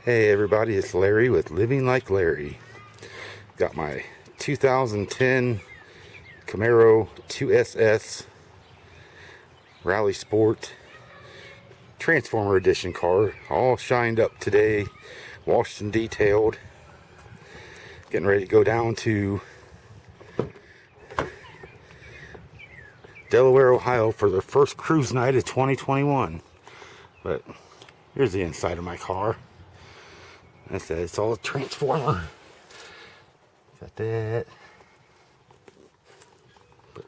Hey everybody, it's Larry with Living Like Larry. Got my 2010 Camaro 2SS Rally Sport Transformer Edition car, all shined up today, washed and detailed. Getting ready to go down to Delaware, Ohio for their first cruise night of 2021. But here's the inside of my car. I said it's all a transformer. Got that. But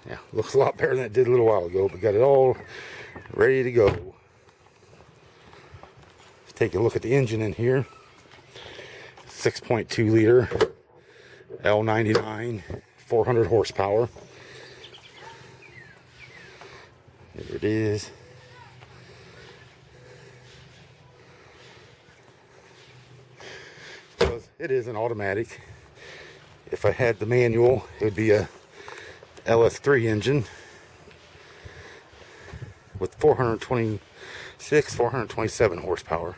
yeah, looks a lot better than it did a little while ago, but got it all ready to go. Let's take a look at the engine in here. 6.2 liter L99, 400 horsepower. There it is. It is an automatic. If I had the manual, it would be a LS3 engine with 427 horsepower.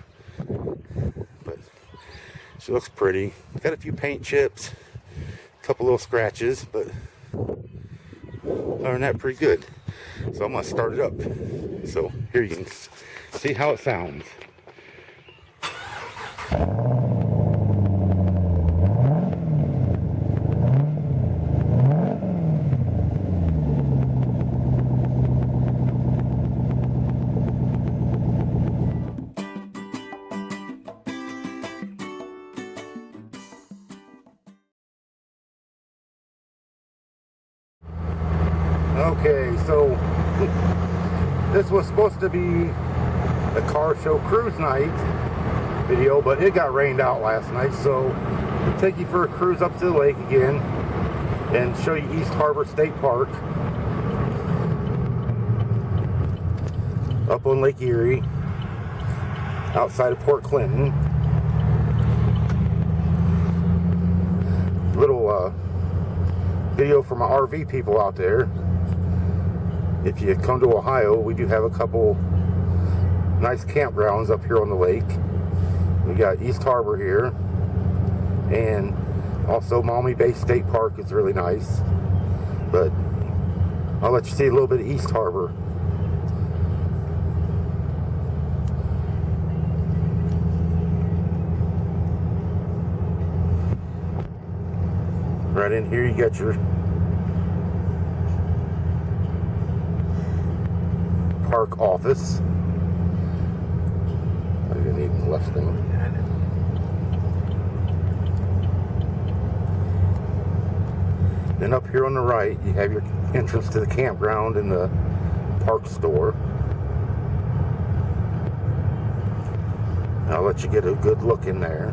But she looks pretty. Got a few paint chips, a couple little scratches, but other than that, pretty good. So I'm gonna start it up. So here you can see how it sounds. Okay, so this was supposed to be a car show cruise night video, but it got rained out last night, so we'll take you for a cruise up to the lake again and show you East Harbor State Park up on Lake Erie outside of Port Clinton. Little video for my RV people out there. If you come to Ohio, we do have a couple nice campgrounds up here on the lake. We got East Harbor here, and also Maumee Bay State Park is really nice. But I'll let you see a little bit of East Harbor. Right in here you got your park office. Are you gonna need the left lane? Then up here on the right, you have your entrance to the campground and the park store. I'll let you get a good look in there.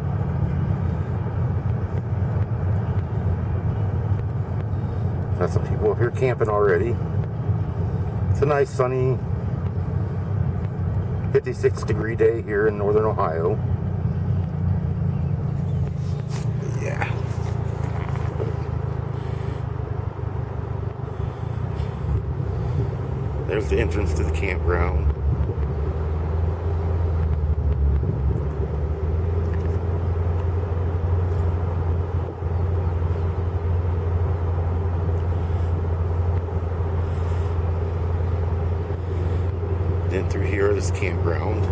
Got some people up here camping already. It's a nice sunny 56-degree day here in northern Ohio. Yeah. There's the entrance to the campground. Then through here is campground.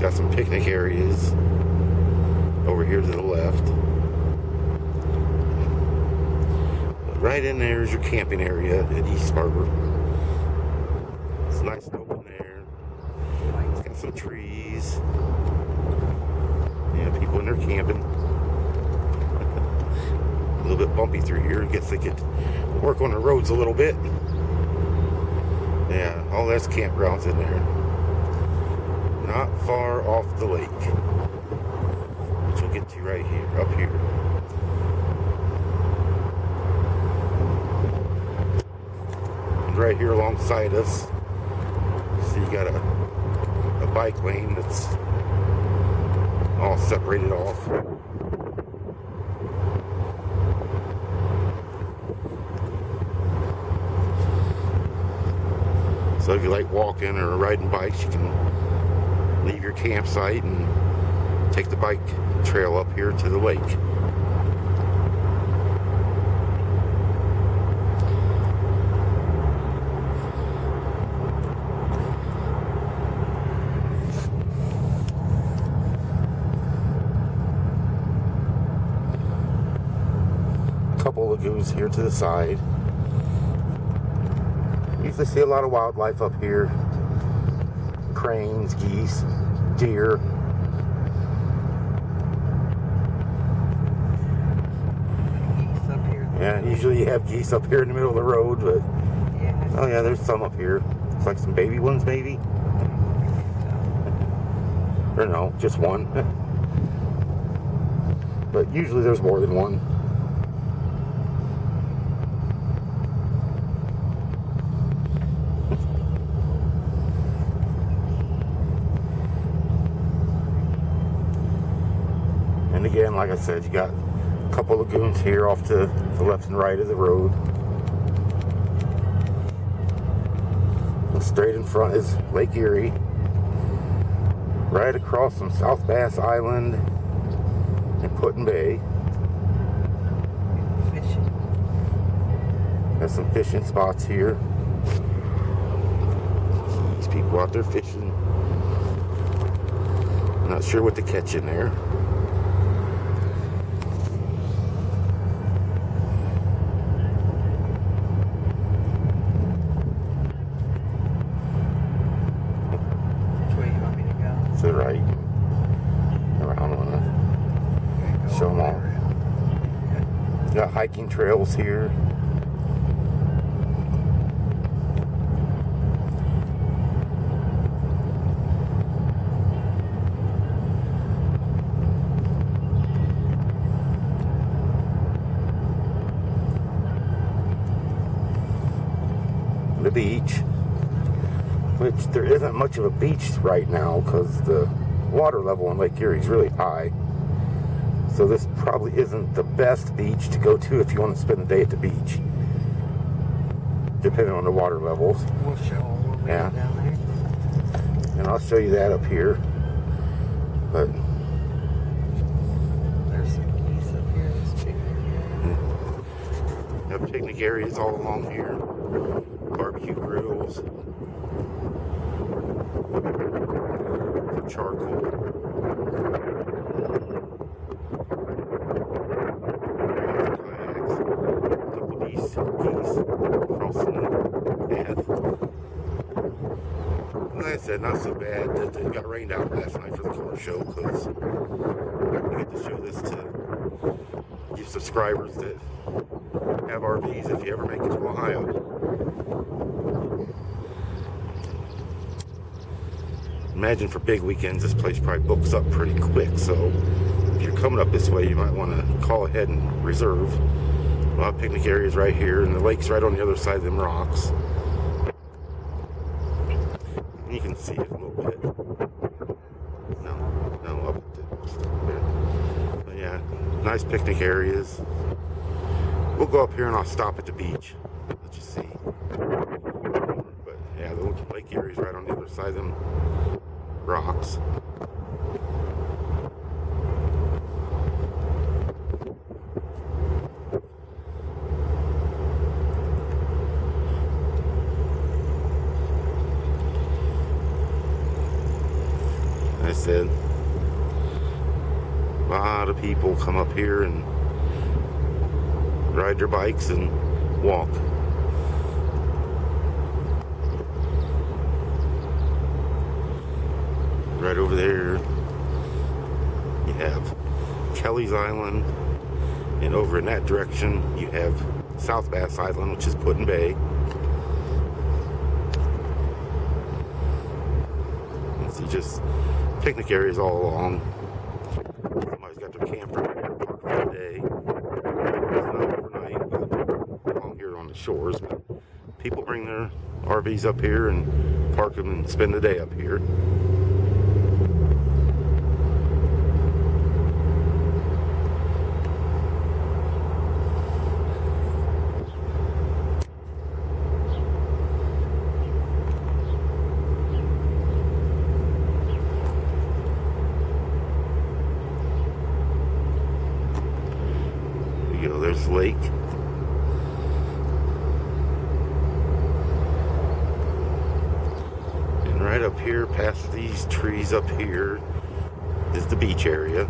Got some picnic areas over here to the left. But right in there is your camping area at East Harbor. It's nice and open there. It's got some trees. Yeah, people in there camping. A little bit bumpy through here. I guess they could work on the roads a little bit. Yeah, all that's campgrounds in there. Not far off the lake. Which we'll get to right here, up here. And right here alongside us, so you got a bike lane that's all separated off. So if you like walking or riding bikes, you can leave your campsite and take the bike trail up here to the lake. Couple lagoons here to the side. Usually see a lot of wildlife up here. Cranes, geese, deer. Geese up here. Yeah, usually you have geese up here in the middle of the road, but Yeah. oh yeah, there's some up here. It's like some baby ones maybe. Or no, just one. But usually there's more than one. And again, like I said, you got a couple lagoons here off to the left and right of the road. And straight in front is Lake Erie. Right across from South Bass Island and Put-in Bay. Fishing. Got some fishing spots here. These people out there fishing. Not sure what to catch in there. Which way you want me to go? To the right. Around on it. Show them all. Got hiking trails here. The beach, which there isn't much of a beach right now because the water level in Lake Erie is really high. So this probably isn't the best beach to go to if you want to spend the day at the beach, depending on the water levels. We'll show them a little bit Yeah. down there. And I'll show you that up here. But There's some geese up here. This picnic area. the picnic areas all along here. Barbecue grills. For charcoal. Kayaks. A couple of geese crossing the path. Like I said, not so bad that it got rained out last night for the car show, because I get to show this to you subscribers that have RVs if you ever make it to Ohio. Imagine for big weekends, this place probably books up pretty quick, so if you're coming up this way, you might want to call ahead and reserve. A lot of picnic areas right here, and the lake's right on the other side of them rocks. You can see it a little bit. No, up at just a little bit. But yeah, nice picnic areas. We'll go up here and I'll stop at the beach. Let you see. But yeah, the Lake Erie's right on the other side of them rocks. I said, a lot of people come up here and ride their bikes and walk. Right over there, you have Kelly's Island, and over in that direction, you have South Bass Island, which is Put-in Bay. You see just picnic areas all along. Somebody's got their camper here parked for the day. It's not overnight, but along here on the shores. But people bring their RVs up here and park them and spend the day up here. lake. And right up here, past these trees up here, is the beach area.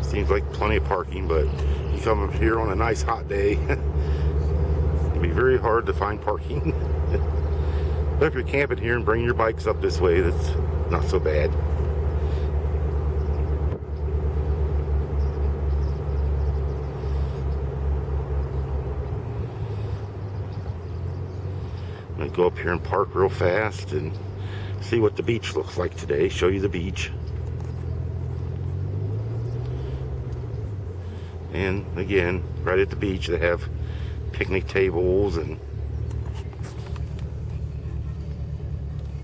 Seems like plenty of parking, but you come up here on a nice hot day, it'll be very hard to find parking. But if you're camping here and bring your bikes up this way, that's not so bad. I'm gonna go up here and park real fast and see what the beach looks like today, show you the beach. And again, right at the beach, they have picnic tables and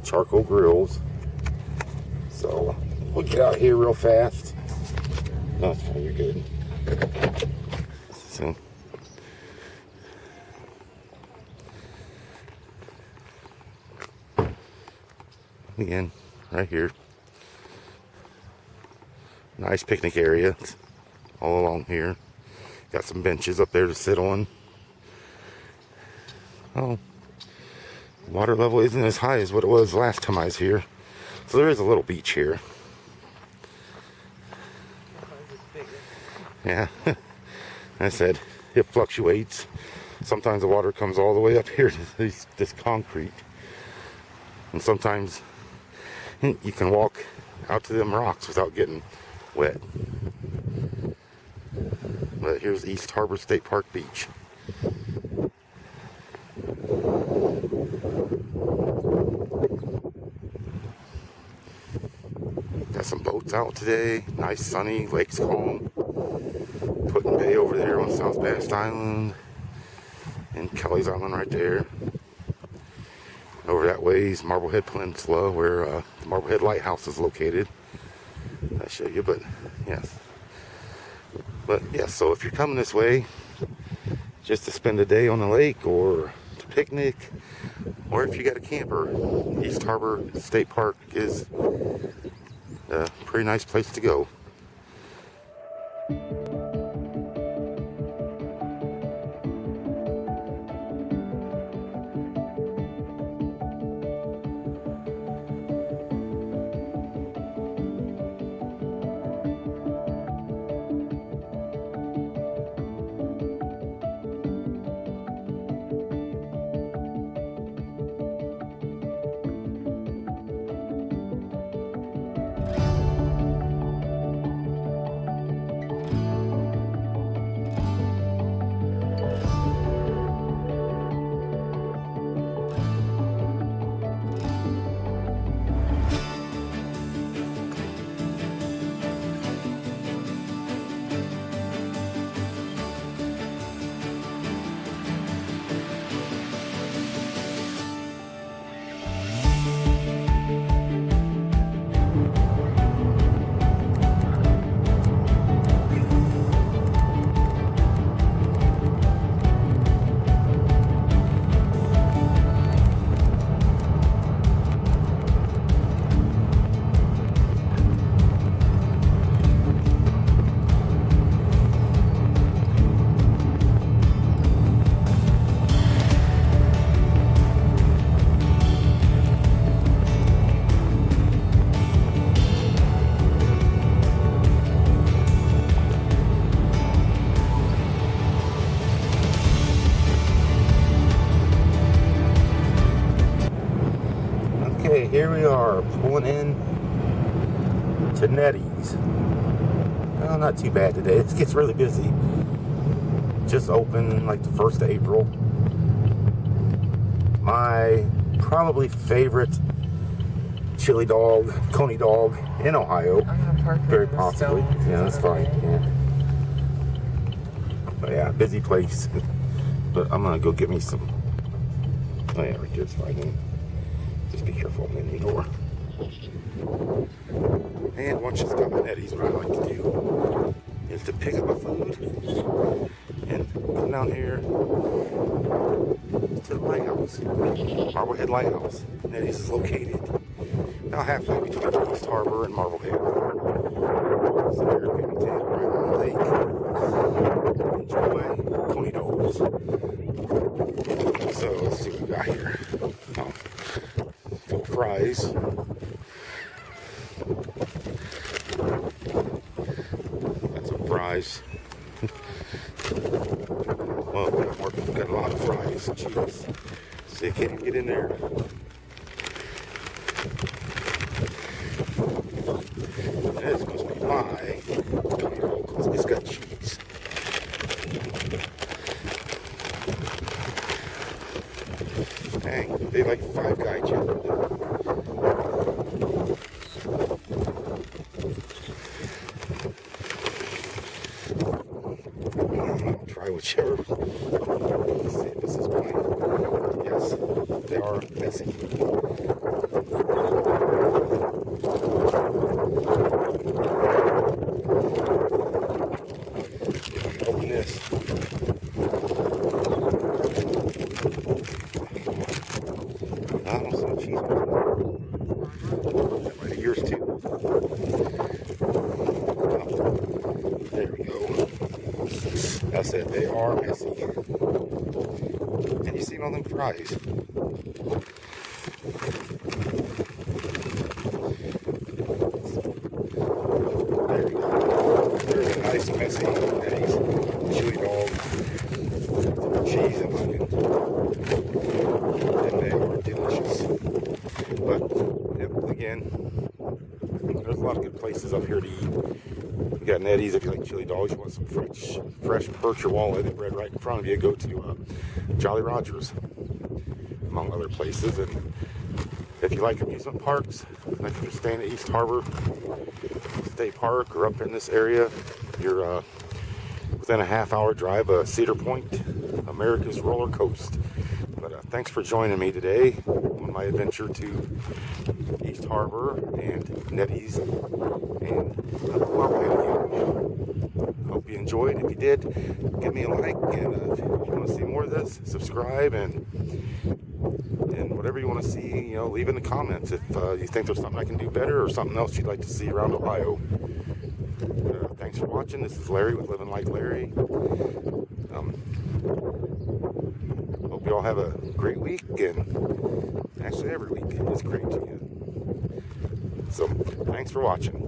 charcoal grills. So we'll get out here real fast. No, it's fine, you're good. So again, right here, nice picnic area all along here. Got some benches up there to sit on. Oh, water level isn't as high as what it was last time I was here. So there is a little beach here. Yeah, I said it fluctuates. Sometimes the water comes all the way up here to this concrete. And sometimes you can walk out to them rocks without getting wet. But here's East Harbor State Park Beach. Got some boats out today. Nice sunny, lake's calm. Putting Bay over there on South Bass Island. And Kelly's Island right there. Over that way is Marblehead Peninsula, where the Marblehead Lighthouse is located. I'll show you, but yes. But yeah, so if you're coming this way just to spend a day on the lake or to picnic, or if you got a camper, East Harbor State Park is a pretty nice place to go. Okay, here we are pulling in to Netty's. Well, not too bad today. It gets really busy. Just opened like the 1st of April. My probably favorite chili dog, coney dog in Ohio. I'm gonna park very possibly. Yeah, that's fine. Yeah. But yeah, busy place. But I'm gonna go get me some. Oh yeah, right there's fine. Just be careful in the door. And once you stop at Netty's, what I like to do is to pick up my food and come down here to the lighthouse, Marblehead Lighthouse. Netty's is located about halfway between East Harbor and Marblehead. So there you can take right on the lake. Enjoy coney dogs. So let's see what we got here. Oh, full of fries. Got some fries. Well, we got a lot of fries. Jeez. See, can't even get in there. This must be my coney dog because it's got cheese. Dang, they like Five Guy chicken. I'll try whichever. Let's see if this is mine. Yes, they are messy. Open this. I don't see cheese. That might be yours too. Oh, there we go. That's it. They are messy. And you see all them fries. There you go. There's a nice messy Netty's chili dog, cheese and onion. And they are delicious. But yep, again, there's a lot of good places up here to eat. You got Netty's if you like chili dogs. You want some fresh perch or walleye bread right in front of you. Go to Jolly Rogers, among other places. And if you like amusement parks, like if you're staying at East Harbor State Park or up in this area, you're within a half-hour drive of Cedar Point, America's roller coast. But thanks for joining me today on my adventure to East Harbor and Netty's and Marblehead again. Hope you enjoyed. If you did, give me a like, and if you want to see more of this, subscribe, and whatever you want to see, you know, leave in the comments if you think there's something I can do better or something else you'd like to see around Ohio. Thanks for watching. This is Larry with Living Like Larry. Hope you all have a great week, and actually every week is great to you. So, thanks for watching.